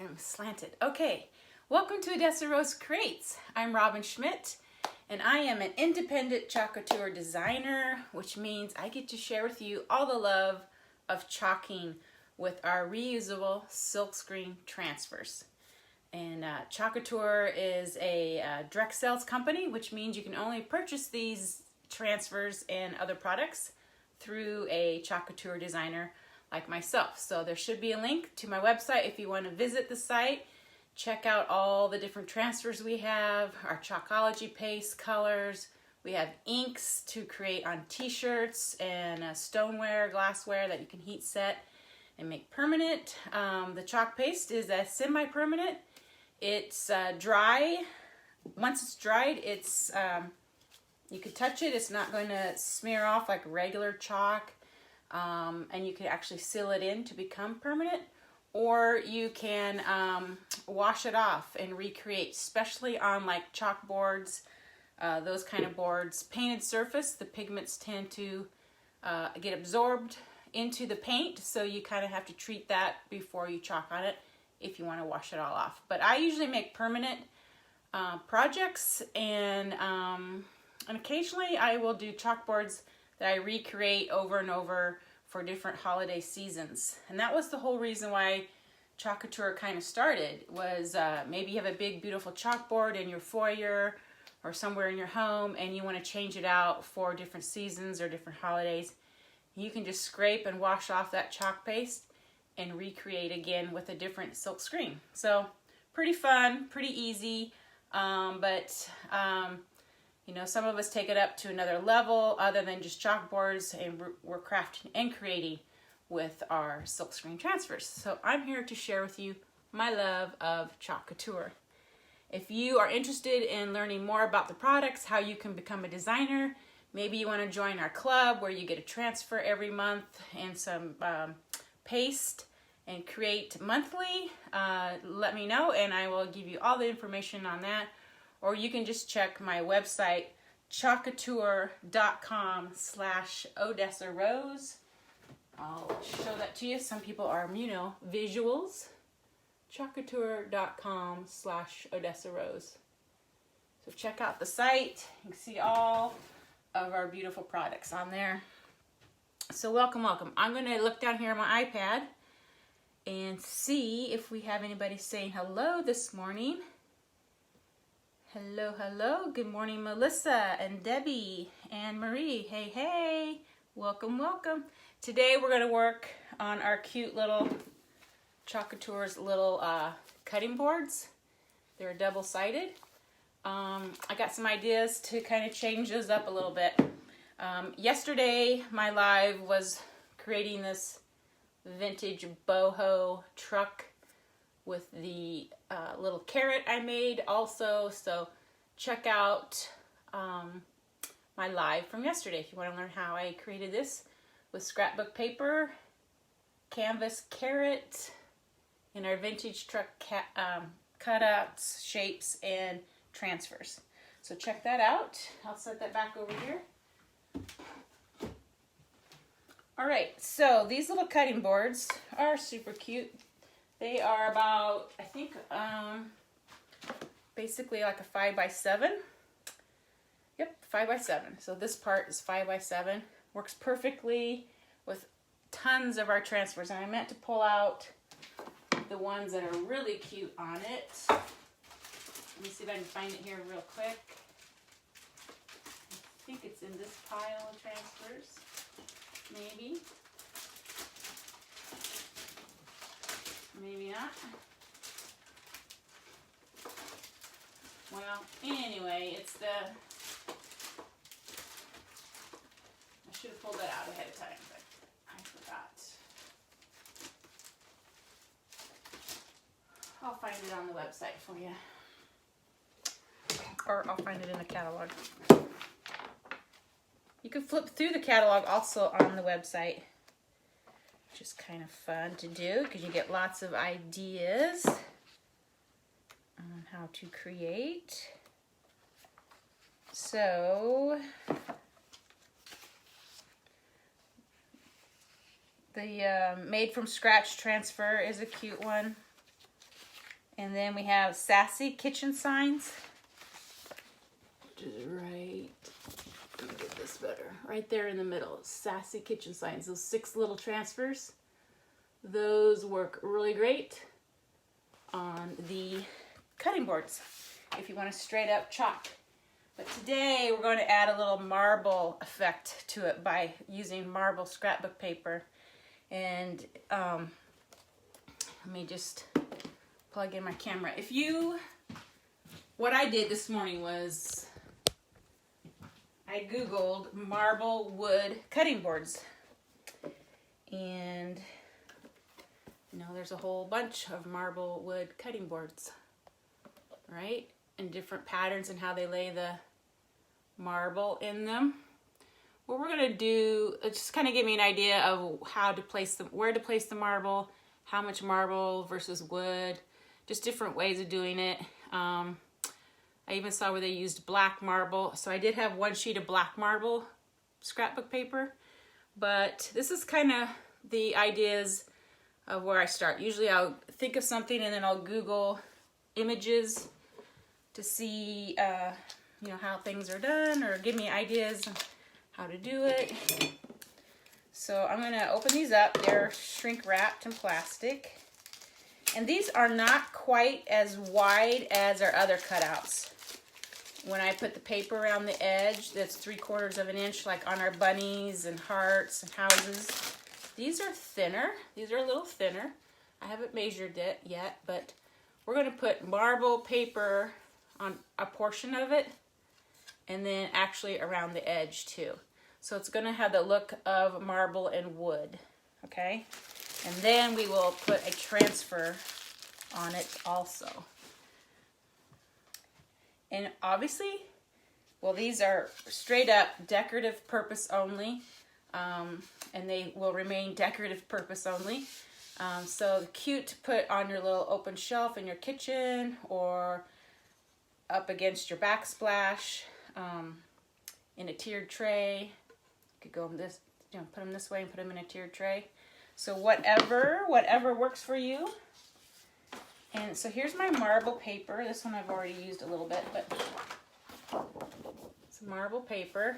I'm slanted. Okay, welcome to Odessa Rose Creates. I'm Robin Schmidt, and I am an independent chalk couture designer, which means I get to share with you all the love of chalking with our reusable silkscreen transfers. And chalk couture is a direct sales company, which means you can only purchase these transfers and other products through a chalk couture designer like myself. So there should be a link to my website if you want to visit the site. Check out all the different transfers we have, our Chalkology paste colors. We have inks to create on t-shirts and stoneware, glassware that you can heat set and make permanent. The chalk paste is a semi-permanent. It's dry. Once it's dried, it's you can touch it. It's not going to smear off like regular chalk. And you can actually seal it in to become permanent, or you can wash it off and recreate, especially on like chalkboards, those kind of boards. Painted surface, the pigments tend to get absorbed into the paint, so you kind of have to treat that before you chalk on it if you want to wash it all off. But I usually make permanent projects, and occasionally I will do chalkboards that I recreate over and over for different holiday seasons. And that was the whole reason why chalk couture kind of started, was maybe you have a big beautiful chalkboard in your foyer or somewhere in your home and you want to change it out for different seasons or different holidays. You can just scrape and wash off that chalk paste and recreate again with a different silk screen. So pretty fun, pretty easy, but you know, some of us take it up to another level other than just chalkboards, and we're crafting and creating with our silkscreen transfers. So I'm here to share with you my love of chalk couture. If you are interested in learning more about the products, how you can become a designer, maybe you want to join our club where you get a transfer every month and some paste and create monthly, let me know and I will give you all the information on that. Or you can just check my website, chalkcouture.com/Odessa Rose. I'll show that to you. Some people are, you know, visuals. chalkcouture.com/Odessa Rose. So check out the site. You can see all of our beautiful products on there. So welcome, welcome. I'm going to look down here on my iPad and see if we have anybody saying hello this morning. Hello, hello. Good morning, Melissa and Debbie and Marie. Hey, hey. Welcome, welcome. Today we're going to work on our cute little chalk couture's little cutting boards. They're double-sided. I got some ideas to kind of change those up a little bit. Yesterday, my live was creating this vintage boho truck with the little carrot I made also. So check out my live from yesterday if you want to learn how I created this with scrapbook paper, canvas carrot, and our vintage truck cutouts, shapes, and transfers. So check that out. I'll set that back over here. Alright, so these little cutting boards are super cute. They are about, I think, basically like a 5x7. Yep, 5x7. So this part is 5x7. Works perfectly with tons of our transfers. And I meant to pull out the ones that are really cute on it. Let me see if I can find it here real quick. I think it's in this pile of transfers. Maybe. Maybe not. Well, anyway, it's the... I should have pulled that out ahead of time, but I forgot. I'll find it on the website for you. Or I'll find it in the catalog. You can flip through the catalog also on the website. Which is kind of fun to do because you get lots of ideas on how to create. So the made from scratch transfer is a cute one. And then we have Sassy Kitchen Signs, which is right, let me get this better, right there in the middle. Sassy Kitchen Signs, those 6 little transfers, those work really great on the cutting boards if you want to straight up chalk. But today we're going to add a little marble effect to it by using marble scrapbook paper. And let me just plug in my camera. What I did this morning was I Googled marble wood cutting boards. And there's a whole bunch of marble wood cutting boards, right? And different patterns and how they lay the marble in them. What we're gonna do is just kind of give me an idea of how to place where to place the marble, how much marble versus wood, just different ways of doing it. I even saw where they used black marble. So I did have 1 sheet of black marble scrapbook paper, but this is kind of the ideas of where I start. Usually I'll think of something and then I'll Google images to see how things are done, or give me ideas on how to do it. So I'm gonna open these up. They're shrink wrapped in plastic. And these are not quite as wide as our other cutouts. When I put the paper around the edge, that's 3/4 of an inch, like on our bunnies and hearts and houses. These are thinner. These are a little thinner. I haven't measured it yet, but we're gonna put marble paper on a portion of it, and then actually around the edge too. So it's gonna have the look of marble and wood, okay? And then we will put a transfer on it also. And obviously, well, these are straight up decorative purpose only, and they will remain decorative purpose only. So cute to put on your little open shelf in your kitchen, or up against your backsplash, in a tiered tray. You could go this, put them this way and put them in a tiered tray. So whatever works for you. And so here's my marble paper. This one I've already used a little bit, but it's marble paper.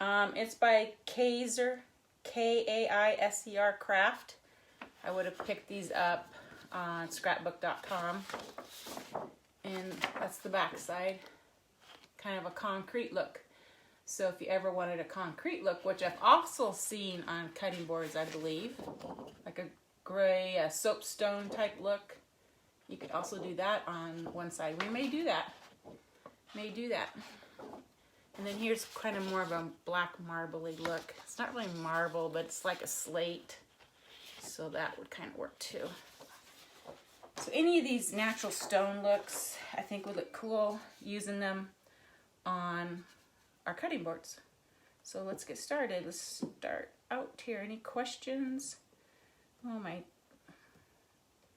It's by Kaiser, K-A-I-S-E-R Craft. I would have picked these up on scrapbook.com. And that's the back side, kind of a concrete look. So if you ever wanted a concrete look, which I've also seen on cutting boards, I believe, like a gray soapstone type look, you could also do that on one side. We may do that. And then here's kind of more of a black marbly look. It's not really marble, but it's like a slate. So that would kind of work too. So any of these natural stone looks, I think would look cool using them on our cutting boards. So let's get started. Let's start out here. Any questions? Oh, my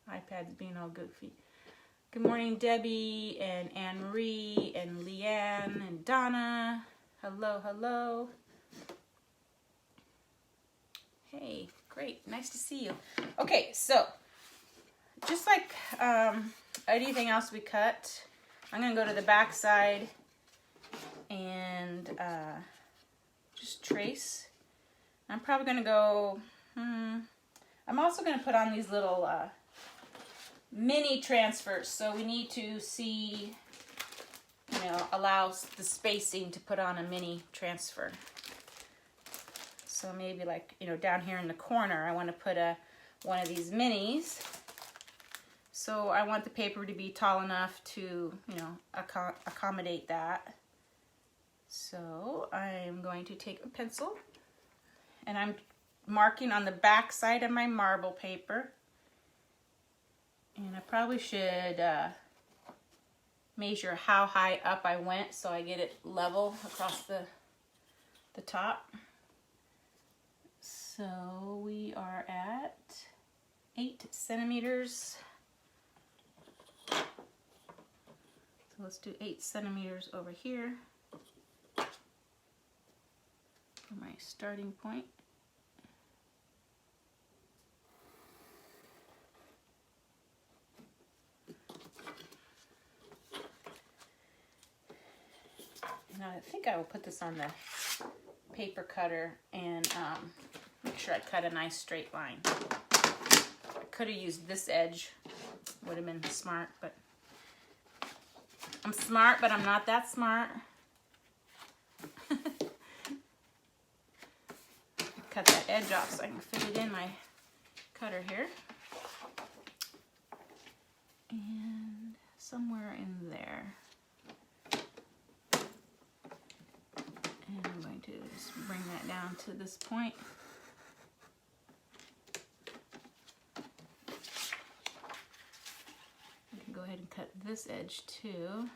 iPad's being all goofy. Good morning, Debbie and Anne Marie and Leanne and Donna. Hello, hello. Hey, great. Nice to see you. Okay, so just like anything else we cut, I'm going to go to the back side and just trace. I'm probably going to go, I'm also going to put on these little mini transfers. So we need to see, allow the spacing to put on a mini transfer. So maybe like, down here in the corner, I want to put one of these minis. So I want the paper to be tall enough to, accommodate that. So I'm going to take a pencil and I'm marking on the back side of my marble paper. And I probably should measure how high up I went so I get it level across the top. So we are at 8 centimeters. So let's do 8 centimeters over here for my starting point. I think I will put this on the paper cutter and make sure I cut a nice straight line. I could have used this edge, would have been smart, but I'm smart, but I'm not that smart. Cut that edge off so I can fit it in my cutter here. And somewhere in there. And I'm going to just bring that down to this point. I can go ahead and cut this edge too.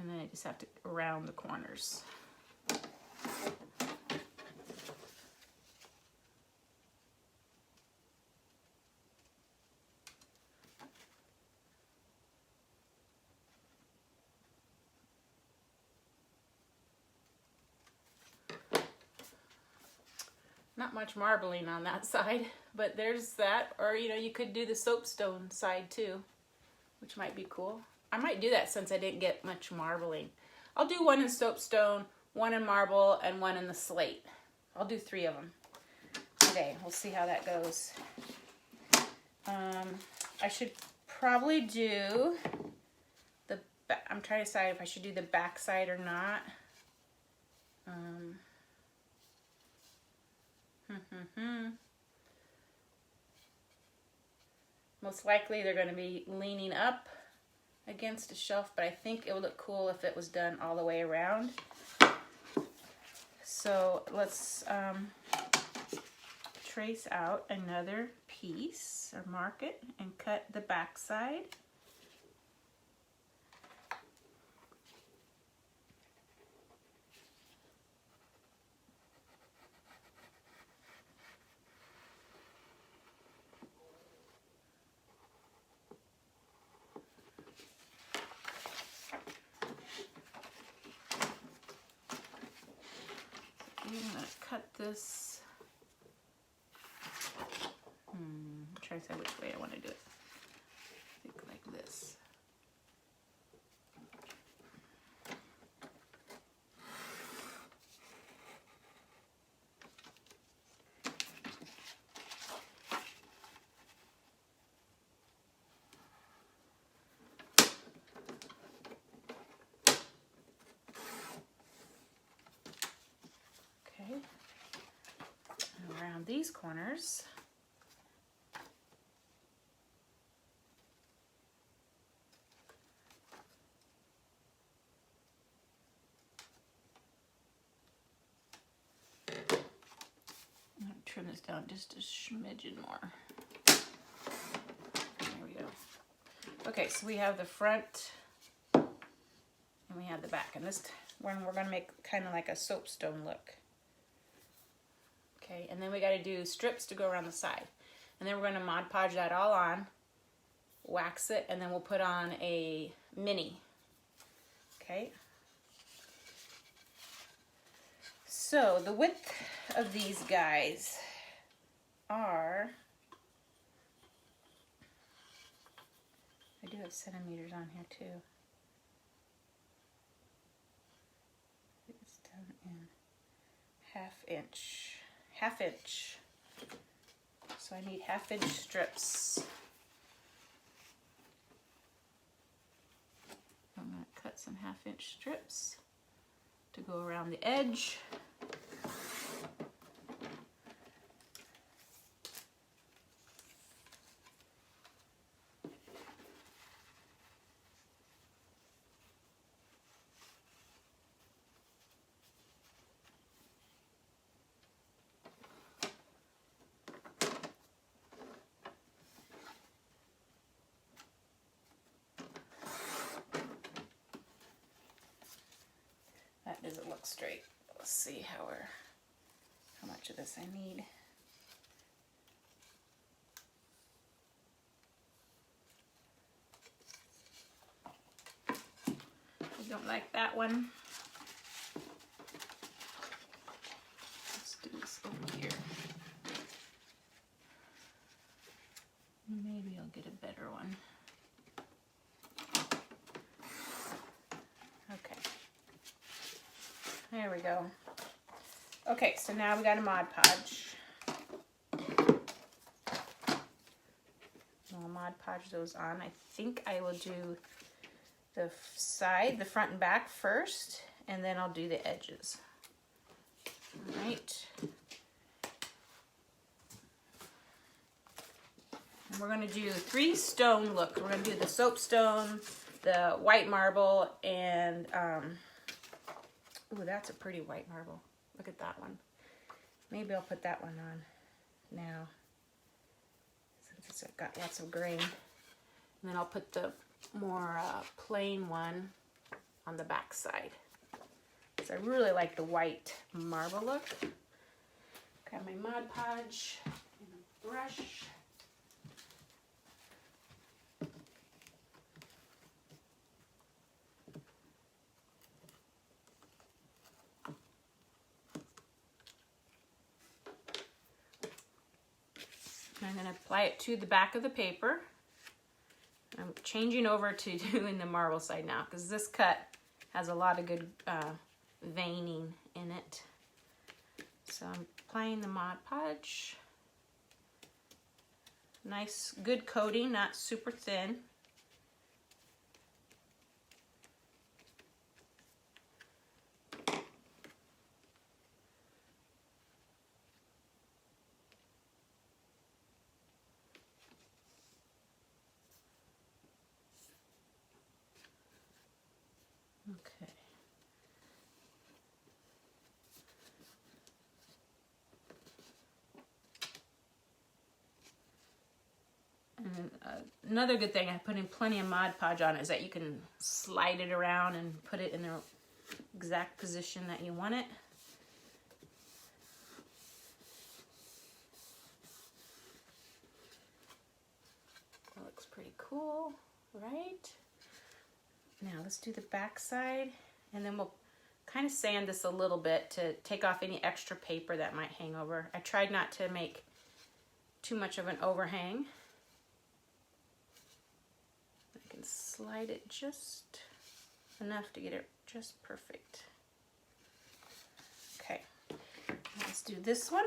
And then I just have to round the corners. Not much marbling on that side, but there's that. Or, you know, you could do the soapstone side too, which might be cool. I might do that since I didn't get much marbling. I'll do one in soapstone, one in marble, and one in the slate. I'll do 3 of them today. We'll see how that goes. I should probably do the back. I'm trying to decide if I should do the back side or not. Most likely they're going to be leaning up against a shelf, but I think it would look cool if it was done all the way around. So let's trace out another piece or mark it and cut the back side. I'm going to cut this. I'm trying to decide which way I want to do it. I think like this. And around these corners, I'm going to trim this down just a smidgen more. There we go. Okay, so we have the front and we have the back, and this one we're going to make kind of like a soapstone look. Okay, and then we got to do strips to go around the side. And then we're going to Mod Podge that all on, wax it, and then we'll put on a mini. Okay. So the width of these guys are, I do have centimeters on here too. It's done in half inch. So I need 1/2 inch strips. I'm going to cut some 1/2 inch strips to go around the edge. That doesn't look straight. Let's see how much of this I need. I don't like that one. Let's do this over here. we go. Okay, so now we got a Mod Podge. I'll Mod Podge those on. I think I will do the side, the front and back first, and then I'll do the edges. All right. And we're going to do 3 stone looks. We're going to do the soapstone, the white marble, and ooh, that's a pretty white marble. Look at that one. Maybe I'll put that one on now, since it's got lots of grain. And then I'll put the more plain one on the back side. So I really like the white marble look. Got my Mod Podge and a brush. I'm going to apply it to the back of the paper. I'm changing over to doing the marble side now because this cut has a lot of good veining in it. So I'm applying the Mod Podge. Nice, good coating, not super thin. Okay. And another good thing, I put in plenty of Mod Podge on it, is that you can slide it around and put it in the exact position that you want it. That looks pretty cool, right? Now let's do the back side, and then we'll kind of sand this a little bit to take off any extra paper that might hang over. I tried not to make too much of an overhang. I can slide it just enough to get it just perfect. Okay, let's do this one.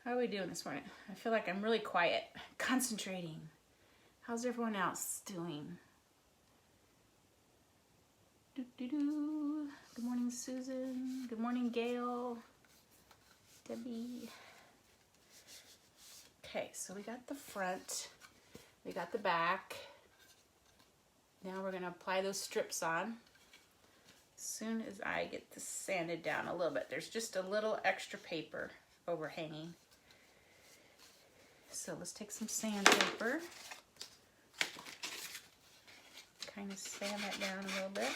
How are we doing this morning? I feel like I'm really quiet, concentrating. How's everyone else doing? Doo-doo-doo. Good morning, Susan. Good morning, Gail. Debbie. Okay, so we got the front. We got the back. Now we're gonna apply those strips on. As soon as I get this sanded down a little bit, there's just a little extra paper overhanging. So let's take some sandpaper, kind of sand that down a little bit.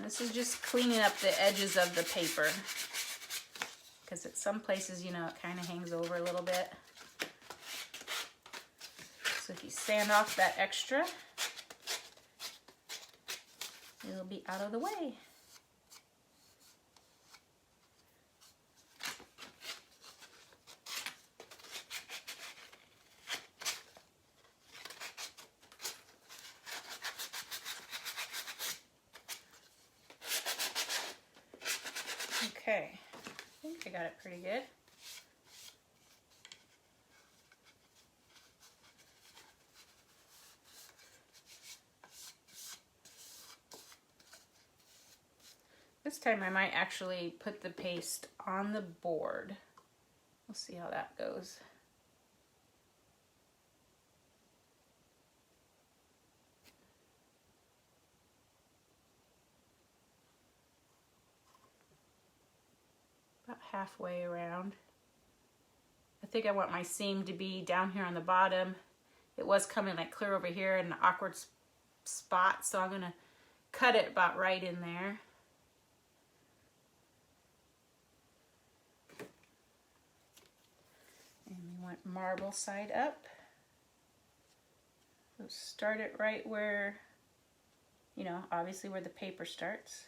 This is just cleaning up the edges of the paper, because at some places, you know, it kind of hangs over a little bit. So if you sand off that extra, it'll be out of the way. Okay, I think I got it pretty good. This time I might actually put the paste on the board. We'll see how that goes. About halfway around. I think I want my seam to be down here on the bottom. It was coming like clear over here in an awkward spot, so I'm gonna cut it about right in there. And we want marble side up. So start it right where, you know, obviously where the paper starts.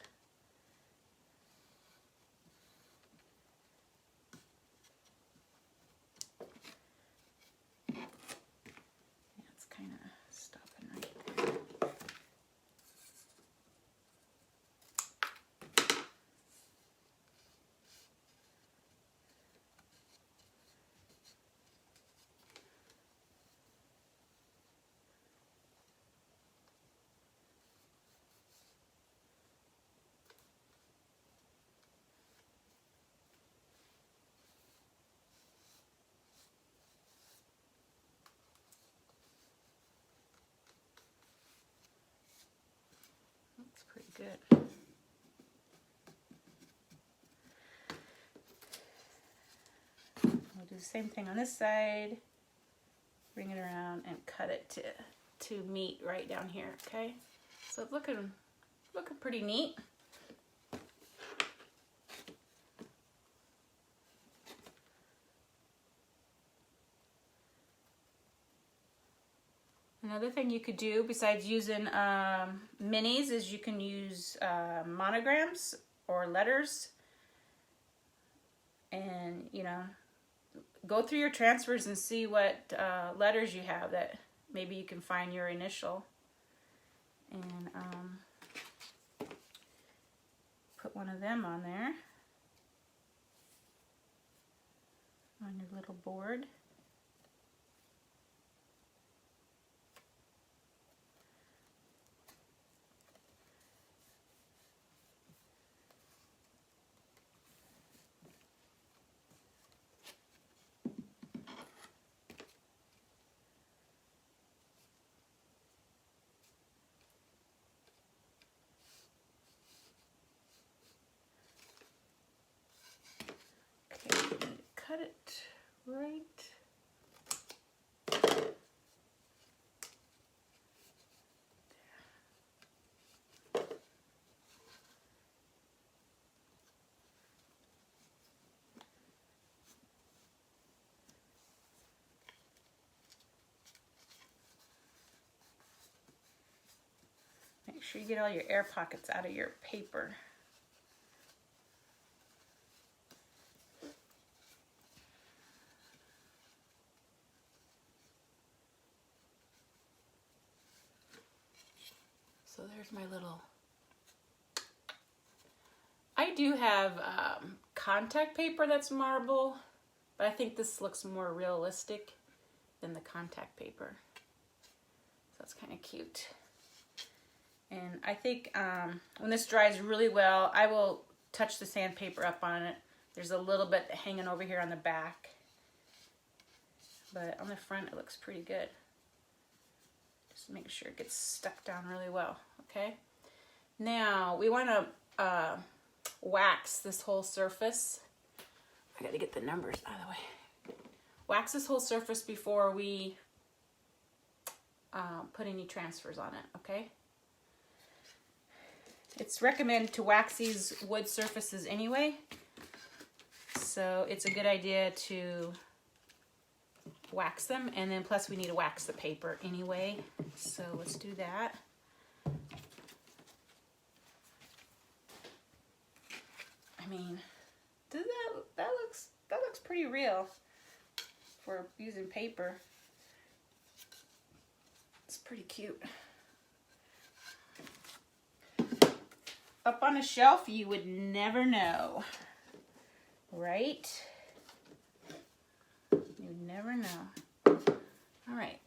Pretty good. We'll do the same thing on this side. Bring it around and cut it to meet right down here. Okay, so it's looking pretty neat. Another thing you could do besides using minis is you can use monograms or letters, and you know, go through your transfers and see what letters you have that maybe you can find your initial, and put one of them on there on your little board. Cut it right. Make sure you get all your air pockets out of your paper. So there's my little, I do have contact paper that's marble, but I think this looks more realistic than the contact paper. So it's kind of cute. And I think when this dries really well, I will touch the sandpaper up on it. There's a little bit hanging over here on the back, but on the front it looks pretty good. Just make sure it gets stuck down really well, okay? Now, we want to wax this whole surface. I got to get the numbers out of the way. Wax this whole surface before we put any transfers on it, okay? It's recommended to wax these wood surfaces anyway, so it's a good idea to wax them, and then plus we need to wax the paper anyway, so let's do that. I mean, that looks pretty real for using paper. It's pretty cute. Up on a shelf, you would never know, right? You never know. All right.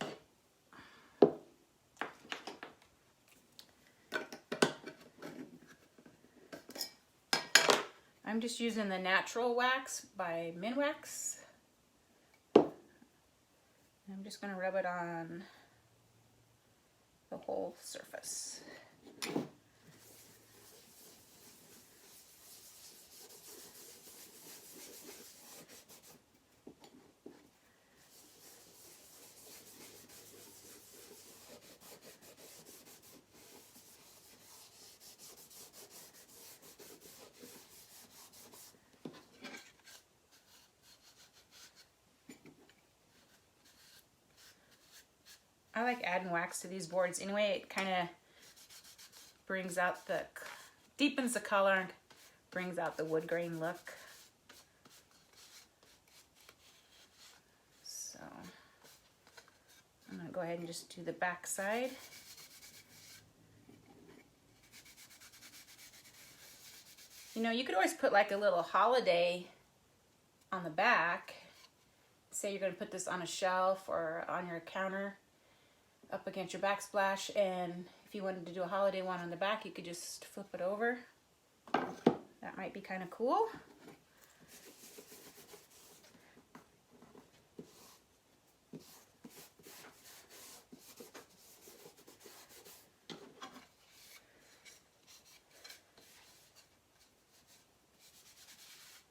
I'm just using the natural wax by Minwax. I'm just going to rub it on the whole surface. I like adding wax to these boards anyway. It kind of brings out deepens the color and brings out the wood grain look. So I'm going to go ahead and just do the back side. You know, you could always put like a little holiday on the back. Say you're going to put this on a shelf or on your counter up against your backsplash, and if you wanted to do a holiday one on the back, you could just flip it over. That might be kind of cool.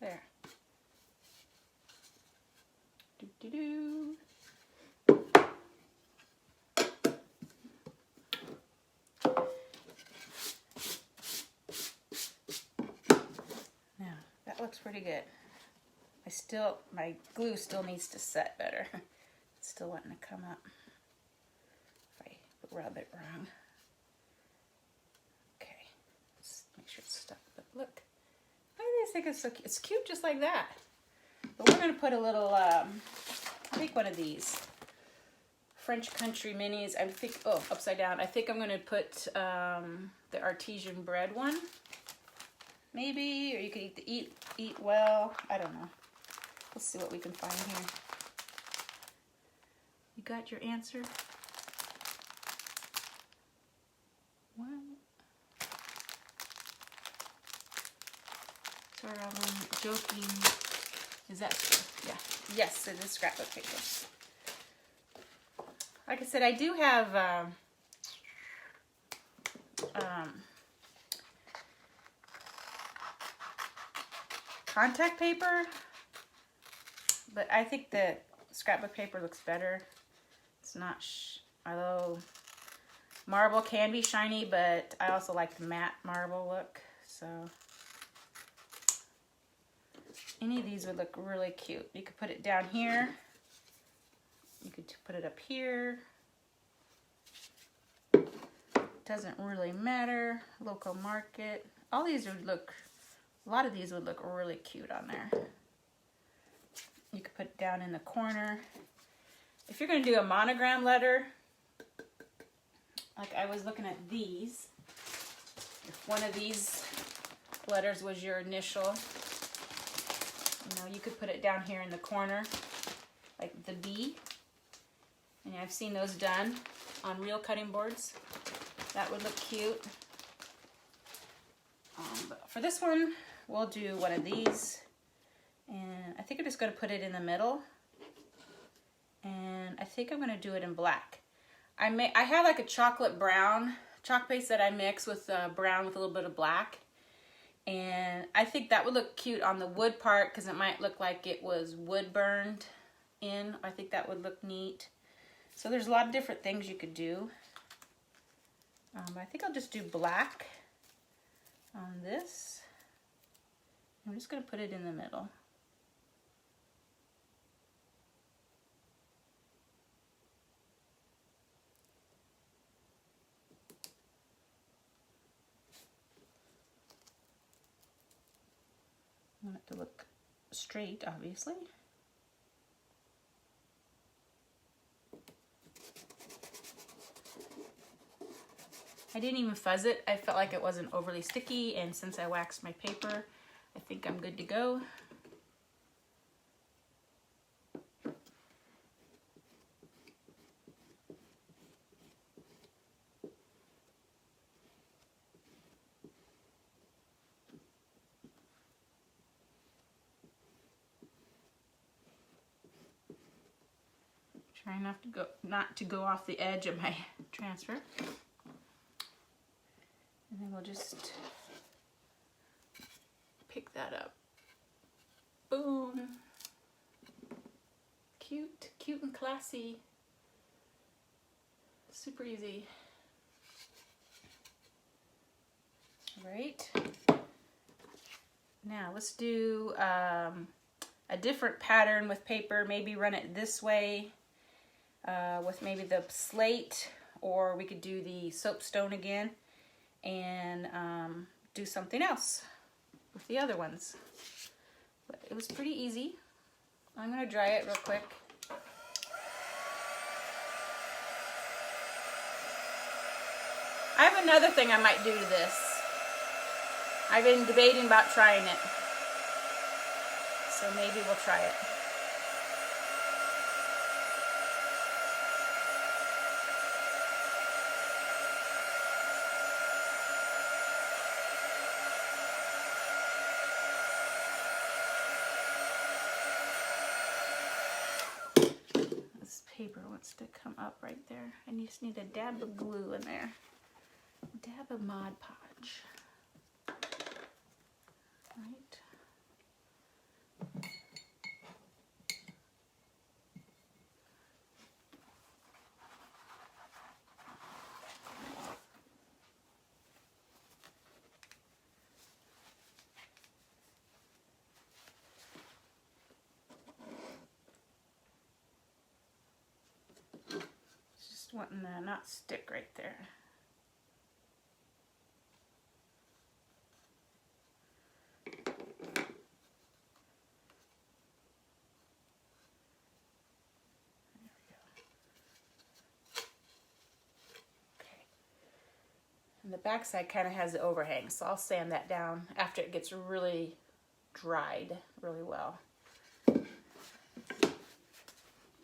There. Do-do-do. Looks pretty good. My glue still needs to set better. It's still wanting to come up if I rub it wrong. Okay, let's make sure it's stuck. But look, I think it's so cute. It's cute just like that. But we're going to put a little, take one of these French Country minis. I think, oh, upside down. I think I'm going to put the artisan bread one. Maybe, or you could eat well. I don't know. Let's see what we can find here. You got your answer? What? Sorry, I'm joking. Is that true? Yeah. Yes, it is scrapbook paper. Like I said, I do have contact paper, but I think the scrapbook paper looks better. It's not, although marble can be shiny, but I also like the matte marble look. So any of these would look really cute. You could put it down here. You could put it up here. Doesn't really matter. Local market. All these would look, a lot of these would look really cute on there. You could put it down in the corner. If you're going to do a monogram letter, like I was looking at these, if one of these letters was your initial, you know, you could put it down here in the corner, like the B. And I've seen those done on real cutting boards. That would look cute. But for this one, we'll do one of these. And I think I'm just going to put it in the middle. And I think I'm going to do it in black. I have like a chocolate brown chalk base that I mix with brown with a little bit of black. And I think that would look cute on the wood part because it might look like it was wood burned in. I think that would look neat. So there's a lot of different things you could do. I think I'll just do black on this. I'm just going to put it in the middle. I want it to look straight, obviously. I didn't even fuzz it. I felt like it wasn't overly sticky, and since I waxed my paper, I think I'm good to go. Trying not to go off the edge of my transfer. And then we'll just pick that up. Boom. Cute, cute and classy. Super easy. All right. Now let's do a different pattern with paper. Maybe run it this way with maybe the slate, or we could do the soapstone again and do something else with the other ones. But it was pretty easy. I'm going to dry it real quick. I have another thing I might do to this. I've been debating about trying it. So maybe we'll try it. Paper wants to come up right there. I just need a dab of glue in there. Dab of Mod Podge. Right. Wanting to not stick right there. There we go. Okay. And the back side kind of has the overhang, so I'll sand that down after it gets really dried really well.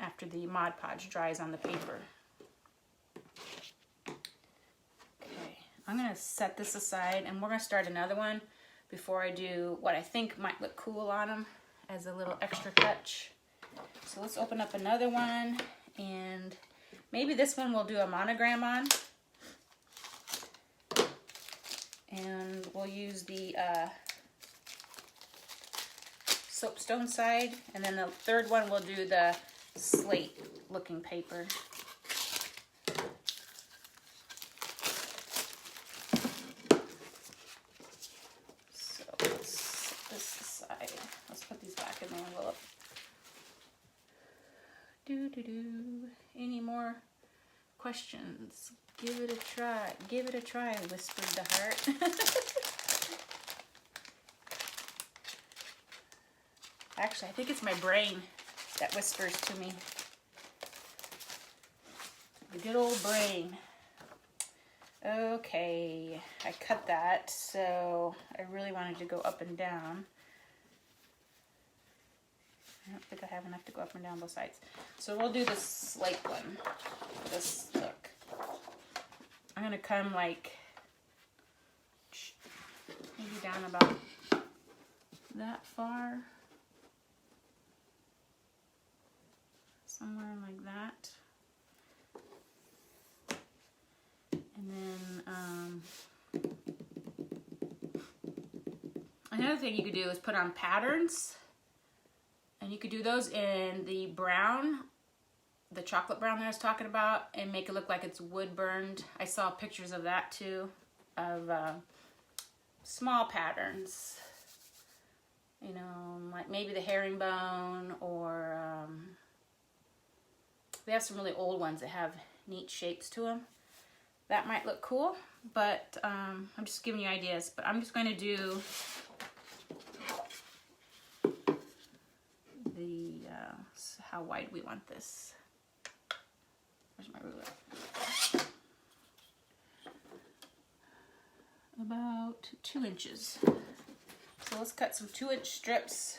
After the Mod Podge dries on the paper. I'm going to set this aside and we're going to start another one before I do what I think might look cool on them as a little extra touch. So let's open up another one, and maybe this one we'll do a monogram on. And we'll use the soapstone side, and then the third one we'll do the slate looking paper. Any more questions? Give it a try. Give it a try, whispered the heart. Actually, I think it's my brain that whispers to me. The good old brain. Okay, I cut that, so I really wanted to go up and down. I don't think I have enough to go up and down both sides. So we'll do the slate one. This look. I'm going to come like maybe down about that far. Somewhere like that. And then another thing you could do is put on patterns. And you could do those in the brown, the chocolate brown that I was talking about, and make it look like it's wood burned. I saw pictures of that too, of small patterns. You know, like maybe the herringbone, or we have some really old ones that have neat shapes to them. That might look cool, but I'm just giving you ideas. But I'm just going to do the how wide we want this. Where's my ruler? About 2 inches. So let's cut some 2-inch strips.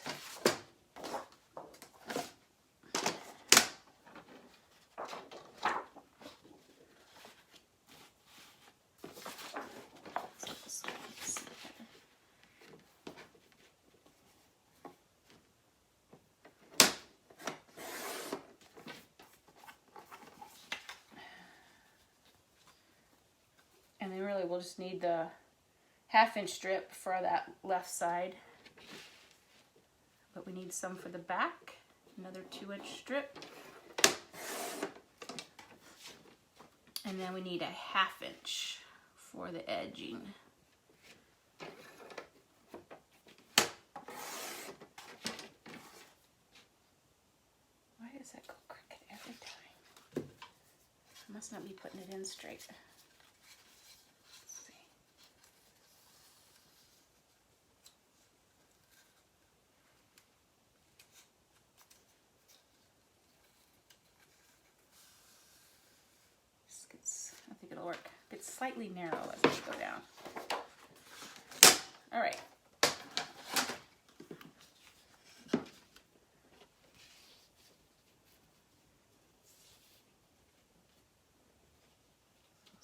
we'll just need the 1/2-inch strip for that left side. But we need some for the back, another 2-inch strip. And then we need a 1/2-inch for the edging. Why does that go crooked every time? I must not be putting it in straight. I think it'll work. It's slightly narrow as I go down. All right.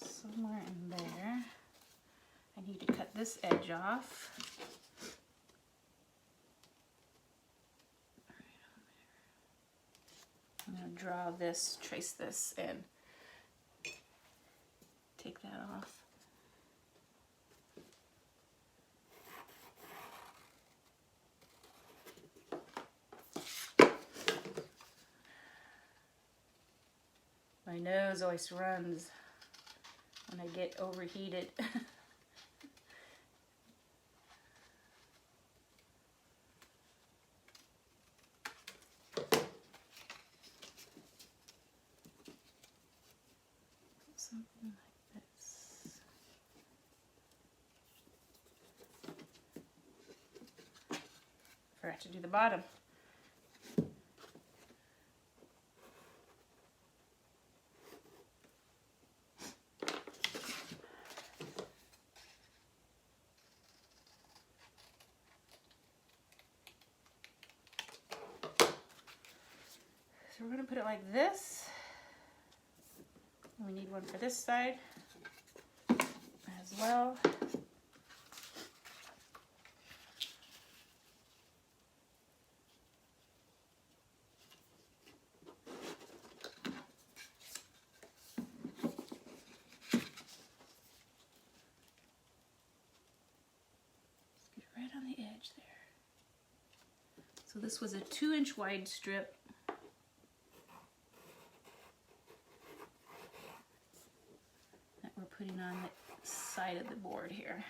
Somewhere in there, I need to cut this edge off. I'm going to draw this, trace this, and take that off. My nose always runs when I get overheated. Something like this. Forgot to do the bottom. So we're going to put it like this. We need one for this side as well. Just get right on the edge there. So this was a 2-inch wide strip. Putting on the side of the board here.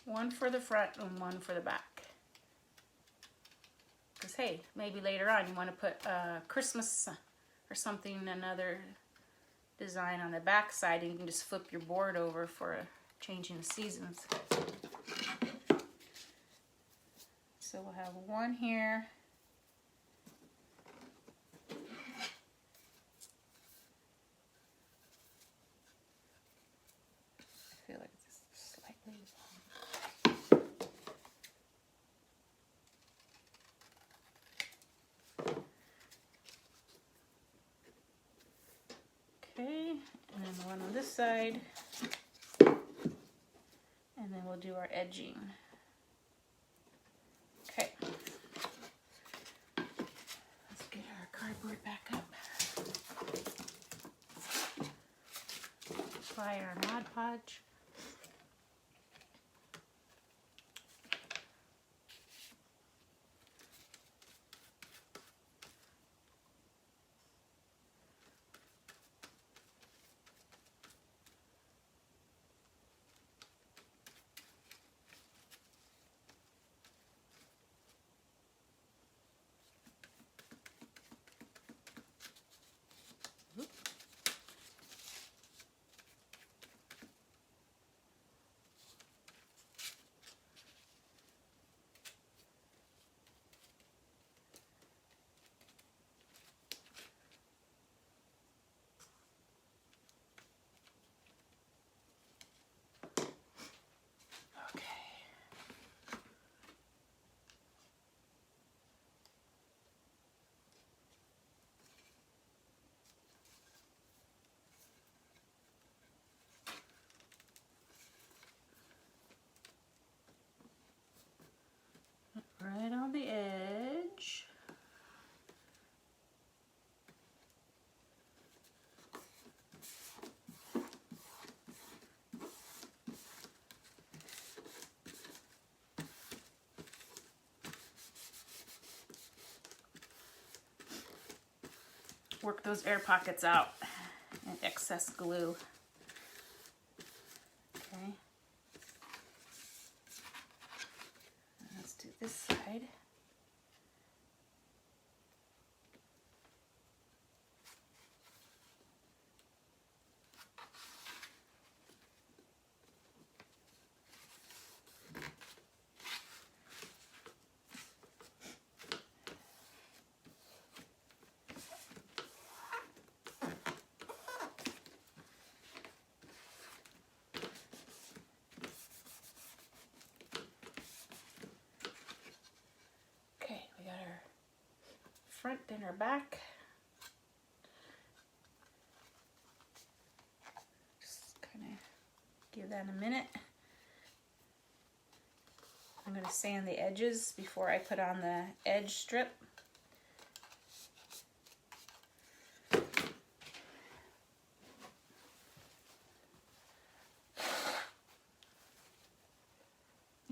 One for the front and one for the back. Because hey, maybe later on you want to put Christmas or something, another design on the back side, and you can just flip your board over for changing the seasons. So we'll have one here. I feel like it's slightly okay, and then one on this side, and then we'll do our edging. Okay, let's get our cardboard back up. Apply our Mod Podge. work those air pockets out and excess glue. Okay. Let's do this side. Front and our back. Just kind of give that a minute. I'm going to sand the edges before I put on the edge strip.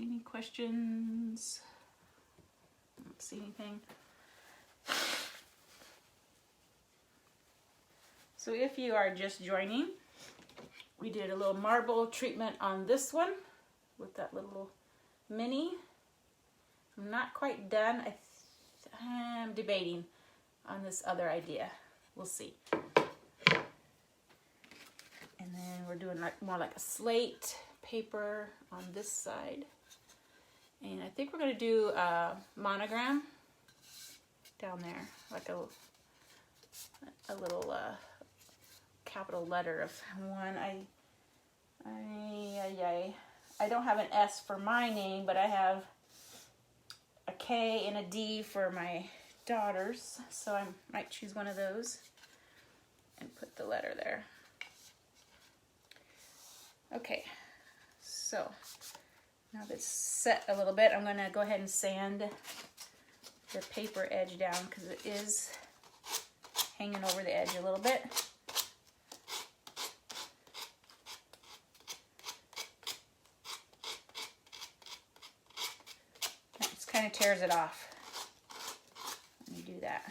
Any questions? I don't see anything. So if you are just joining, we did a little marble treatment on this one with that little mini. I'm not quite done. I'm debating on this other idea. We'll see. And then we're doing more like a slate paper on this side. And I think we're going to do a monogram down there, like a little capital letter of one. I don't have an S for my name, but I have a K and a D for my daughters, so I might choose one of those and put the letter there. Okay, so now that it's set a little bit, I'm going to go ahead and sand the paper edge down because it is hanging over the edge a little bit. Kind of tears it off when you do that.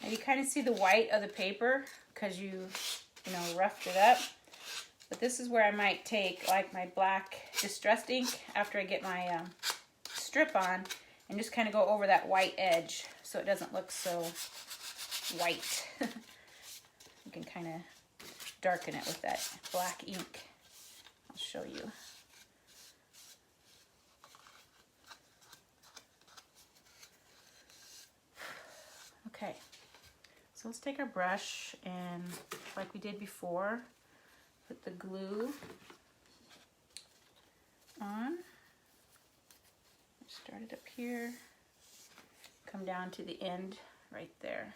And you kind of see the white of the paper because you roughed it up. But this is where I might take like my black distressed ink after I get my strip on and just kind of go over that white edge so it doesn't look so white. You can kind of darken it with that black ink. I'll show you. Okay. So let's take our brush and, like we did before, put the glue on. Start it up here, come down to the end right there.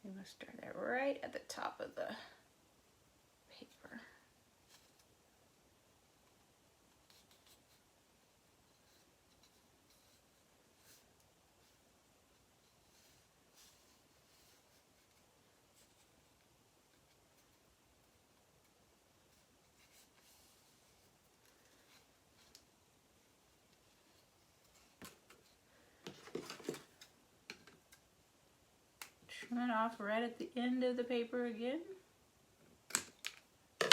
I'm going to start that right at the top of the paper. Coming off right at the end of the paper again. It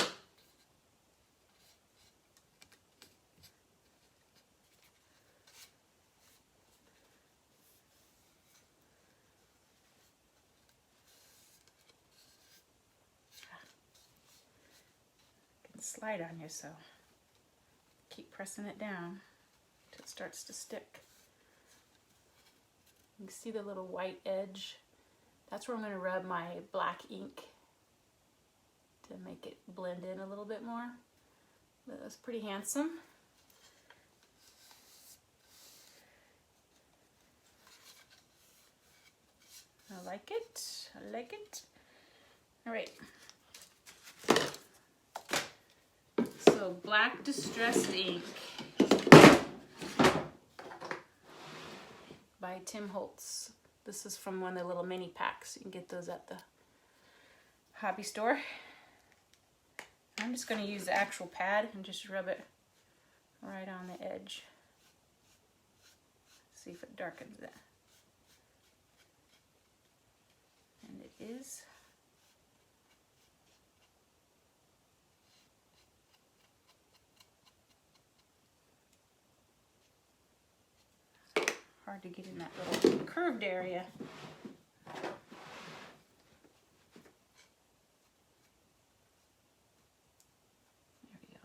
can slide on you, so keep pressing it down until it starts to stick. You can see the little white edge. That's where I'm going to rub my black ink to make it blend in a little bit more. But that's pretty handsome. I like it. I like it. All right. So black distressed ink by Tim Holtz. This is from one of the little mini packs. You can get those at the hobby store. I'm just going to use the actual pad and just rub it right on the edge. See if it darkens it. And it is. Hard to get in that little curved area. There we go.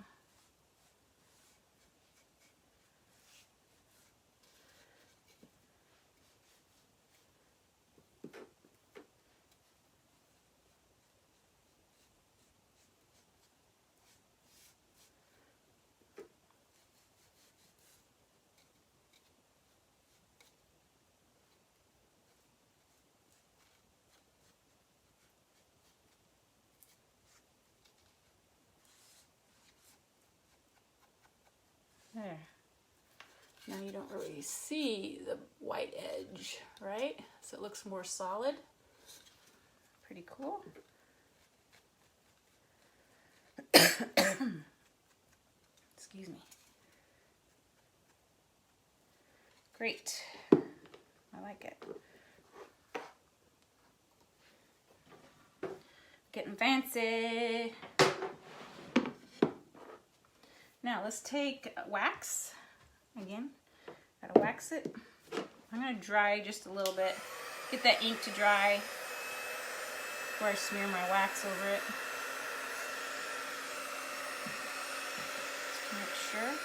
There. Now you don't really see the white edge, right? So it looks more solid. Pretty cool. Excuse me. Great. I like it. Getting fancy. Now let's take wax. Again, gotta wax it. I'm gonna dry just a little bit. Get that ink to dry before I smear my wax over it. Just to make sure.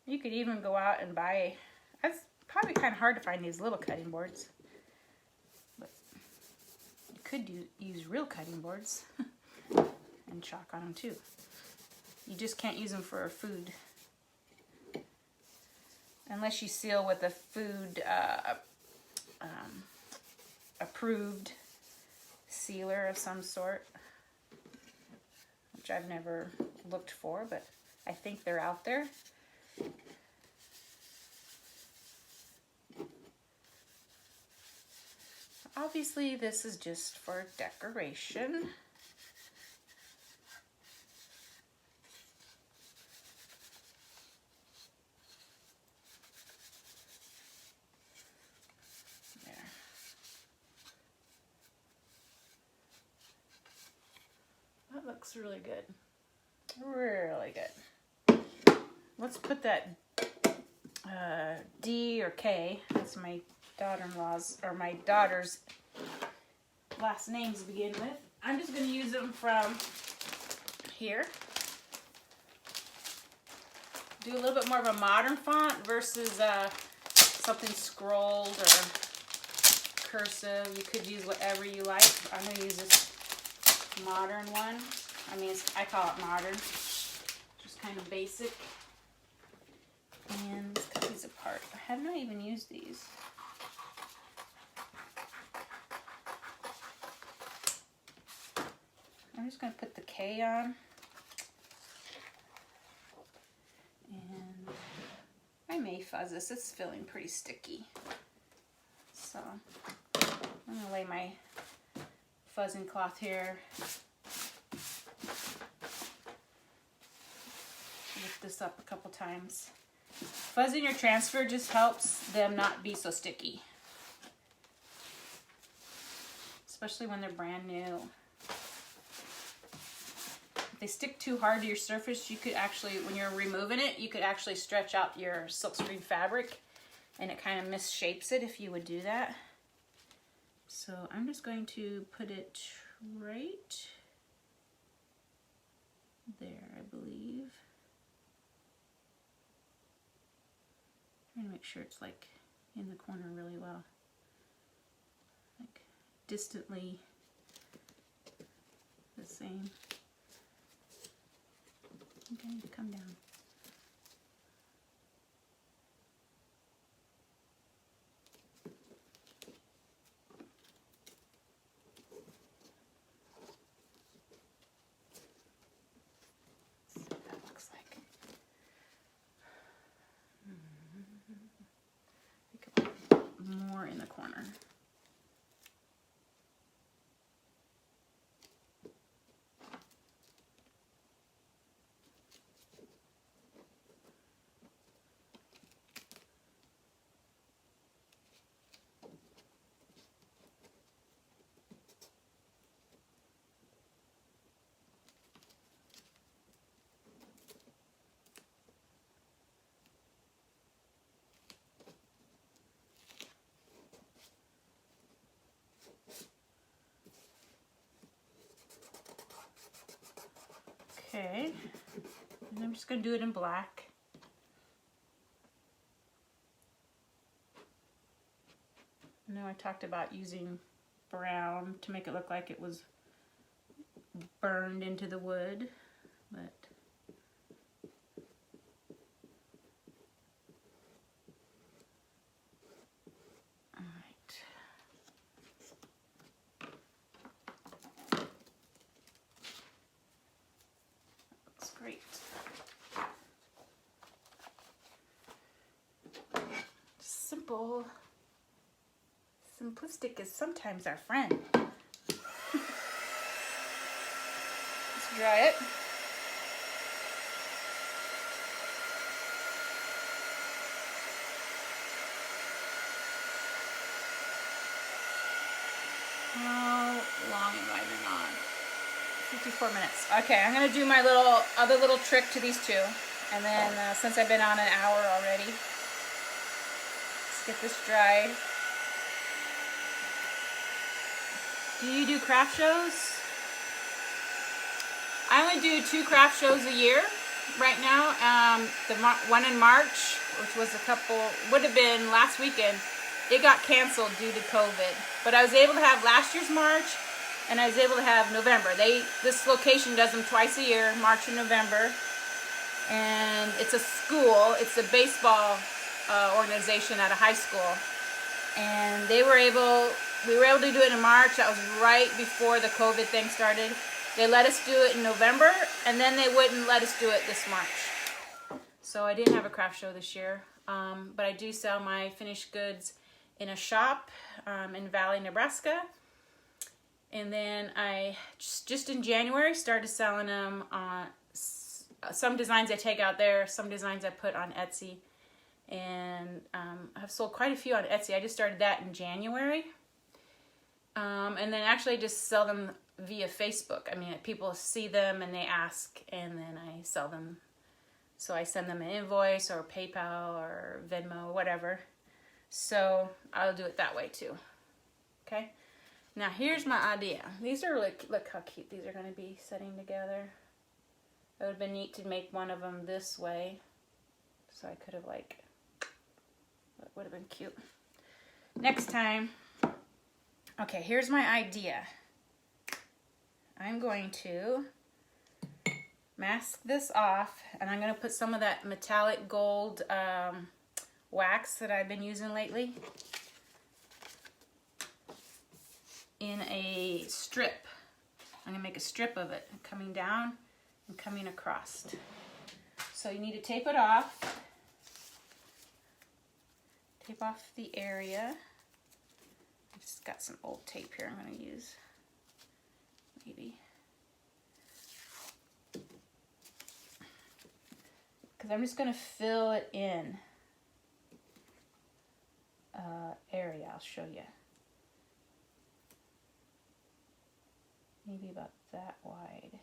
You could even go out and buy, that's probably kind of hard to find these little cutting boards, but you could use real cutting boards and chalk on them too. You just can't use them for food unless you seal with a food approved sealer of some sort, which I've never looked for, but I think they're out there. Obviously, this is just for decoration. There. That looks really good. Really good. Let's put that D or K. That's my daughter-in-law's, or my daughter's last names to begin with. I'm just going to use them from here. Do a little bit more of a modern font versus something scrolled or cursive. You could use whatever you like. I'm going to use this modern one. I mean, I call it modern. Just kind of basic. have not even used these. I'm just going to put the K on. And I may fuzz this. It's feeling pretty sticky. So I'm going to lay my fuzzing cloth here. Lift this up a couple times. Fuzzing your transfer just helps them not be so sticky. Especially when they're brand new. If they stick too hard to your surface, you could actually, when you're removing it, you could actually stretch out your silkscreen fabric and it kind of misshapes it if you would do that. So I'm just going to put it right there, I believe. Trying to make sure it's like in the corner really well. Like distantly the same. I think I need to come down. More in the corner. Okay, and I'm just going to do it in black. I know I talked about using brown to make it look like it was burned into the wood, but all right. Looks great. Simple. Simplistic is sometimes our friend. Let's dry it. How long have I been on? 54 minutes. Okay, I'm gonna do my other little trick to these two. And then since I've been on an hour already, let's get this dried. Do you do craft shows? I only do 2 craft shows a year right now. The one in March, which was would have been last weekend, it got canceled due to COVID. But I was able to have last year's March, and I was able to have November. This location does them twice a year, March and November. And it's a school, it's a baseball organization at a high school. And we were able to do it in March. That was right before the COVID thing started. They let us do it in November, and then they wouldn't let us do it this March. So I didn't have a craft show this year, but I do sell my finished goods in a shop in Valley, Nebraska. And then I just in January started selling them on some designs I take out there, some designs I put on Etsy. And I've sold quite a few on Etsy. I just started that in January. And then actually I just sell them via Facebook. I mean, people see them and they ask, and then I sell them. So I send them an invoice or PayPal or Venmo, whatever. So I'll do it that way too. Okay. Now here's my idea. These are look how cute these are going to be setting together. It would have been neat to make one of them this way. So I could have that would have been cute. Next time. Okay, here's my idea. I'm going to mask this off, and I'm going to put some of that metallic gold wax that I've been using lately in a strip. I'm gonna make a strip of it coming down and coming across. So you need to tape it off. Tape off the area. I've just got some old tape here I'm gonna use. Maybe. Because I'm just gonna fill it in. Area, I'll show you. Maybe about that wide.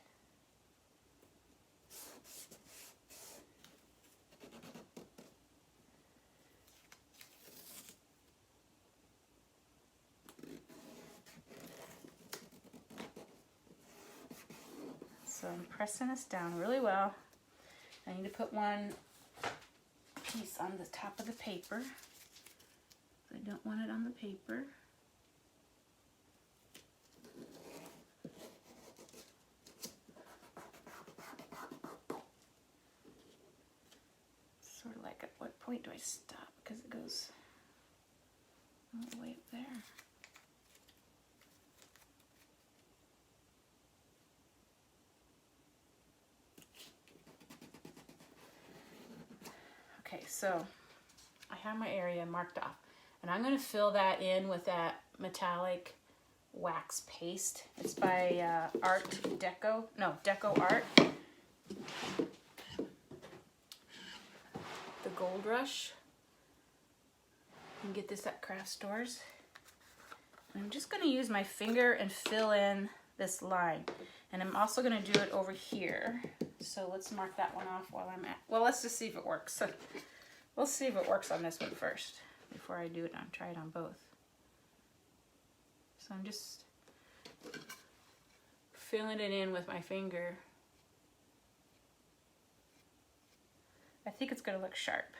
So I'm pressing this down really well. I need to put one piece on the top of the paper. I don't want it on the paper. Sort of like, at what point do I stop? Because it goes all the way up there. Okay, so I have my area marked off. And I'm going to fill that in with that metallic wax paste. It's by Deco Art. The Gold Rush. You can get this at craft stores. And I'm just going to use my finger and fill in this line. And I'm also going to do it over here. So let's mark that one off while I'm at. Well, let's just see if it works. So we'll see if it works on this one first before I do it. I'll try it on both. So I'm just filling it in with my finger. I think it's going to look sharp.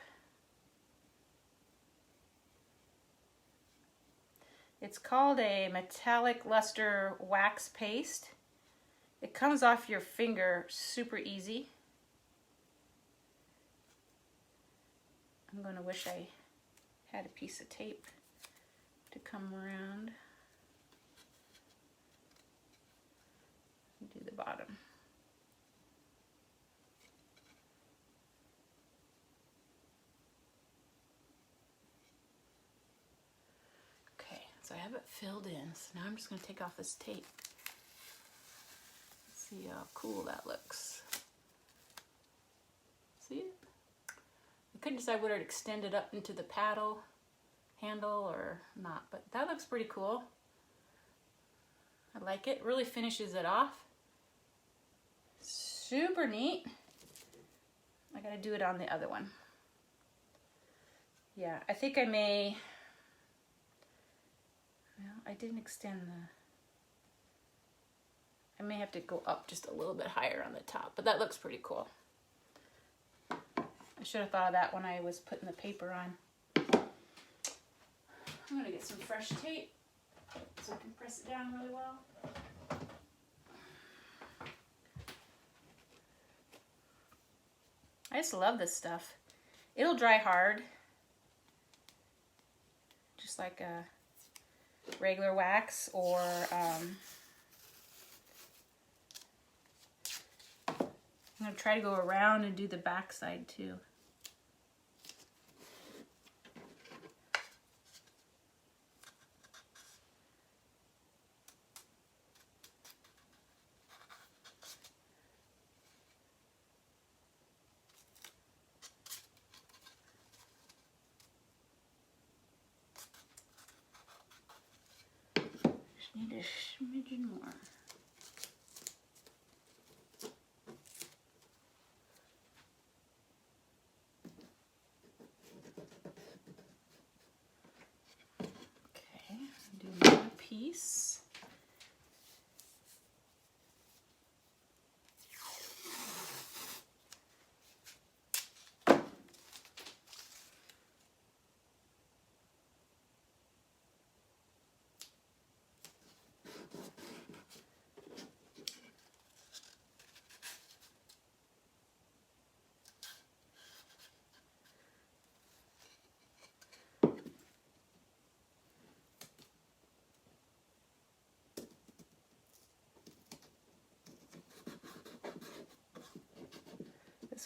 It's called a metallic luster wax paste. It comes off your finger super easy. I'm going to wish I had a piece of tape to come around and do the bottom. Okay, so I have it filled in. So now I'm just going to take off this tape. See how cool that looks. See it? I couldn't decide whether to extend it up into the paddle handle or not, but that looks pretty cool. I like it. Really finishes it off. Super neat. I gotta do it on the other one. Yeah, I think I may, well, I didn't extend I may have to go up just a little bit higher on the top, but that looks pretty cool. I should have thought of that when I was putting the paper on. I'm gonna get some fresh tape so I can press it down really well. I just love this stuff. It'll dry hard, just like a regular wax, or I'm gonna try to go around and do the back side too. Just need a smidgen more. Piece.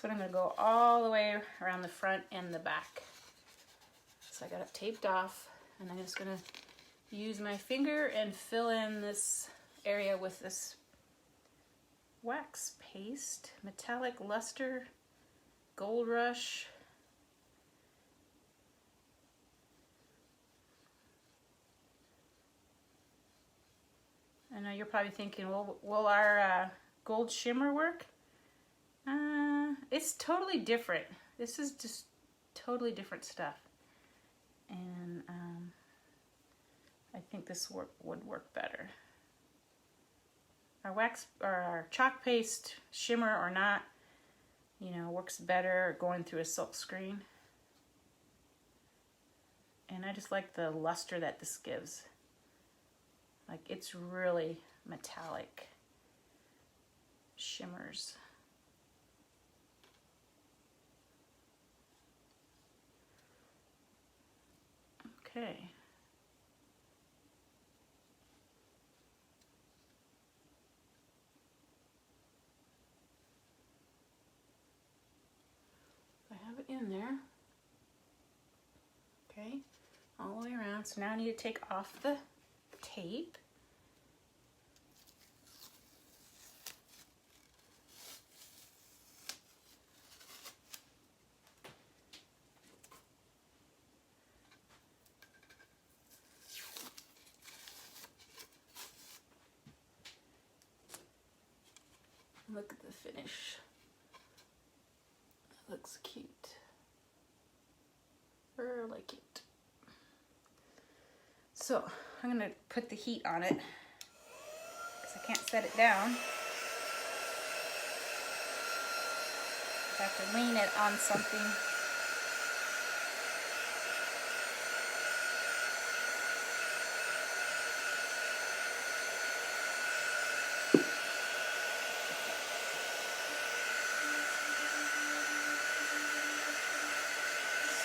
this one I'm going to go all the way around the front and the back. So I got it taped off, and I'm just going to use my finger and fill in this area with this wax paste, metallic luster, gold rush. I know you're probably thinking, well, will our gold shimmer work? It's totally different. This is just totally different stuff. And I think this would work better. Our wax or our chalk paste, shimmer or not, you know, works better going through a silk screen. And I just like the luster that this gives. Like, it's really metallic shimmers. Okay. I have it in there. Okay, all the way around. So now I need to take off the tape. Look at the finish. It looks cute. Really cute. So I'm gonna put the heat on it because I can't set it down. I have to lean it on something.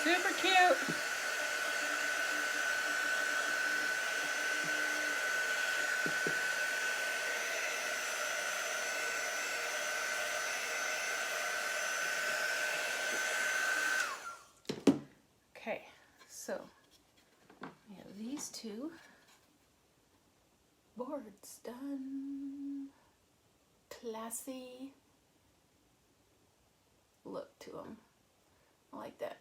Super cute. Okay, so we have these two boards done. Classy look to them. I like that.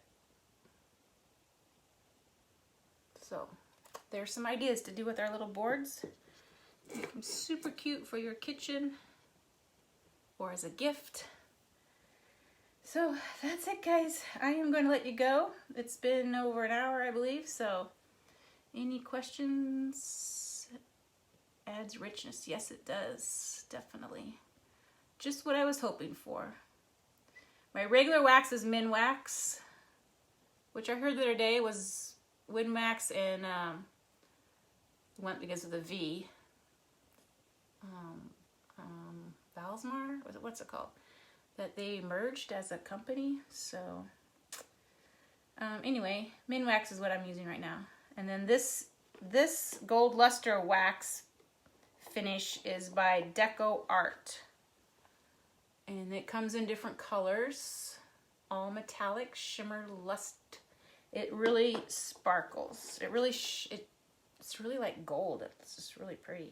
So there's some ideas to do with our little boards. Make them super cute for your kitchen or as a gift. So that's it, guys. I am going to let you go. It's been over an hour, I believe. So any questions? Adds richness. Yes, it does. Definitely. Just what I was hoping for. My regular wax is Min Wax, which I heard the other day was Win Wax and went because of the V. Valsmar? What's it called? That they merged as a company. So anyway, Min Wax is what I'm using right now. And then this gold luster wax finish is by Deco Art. And it comes in different colors. All metallic, shimmer, lust. It really sparkles. It really, it's really like gold. It's just really pretty.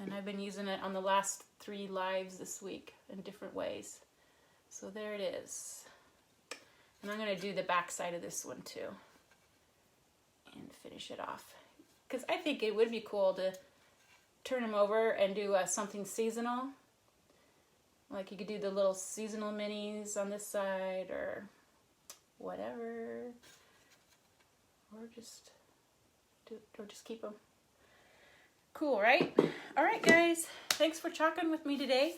And I've been using it on the last 3 lives this week in different ways. So there it is. And I'm going to do the back side of this one too. And finish it off. Because I think it would be cool to turn them over and do something seasonal. Like you could do the little seasonal minis on this side or whatever. Or just keep them. Cool, right? All right, guys. Thanks for chalking with me today.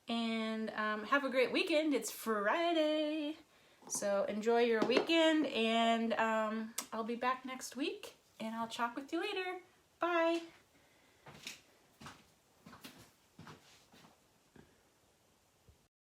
And have a great weekend. It's Friday. So enjoy your weekend. And I'll be back next week. And I'll chalk with you later. Bye.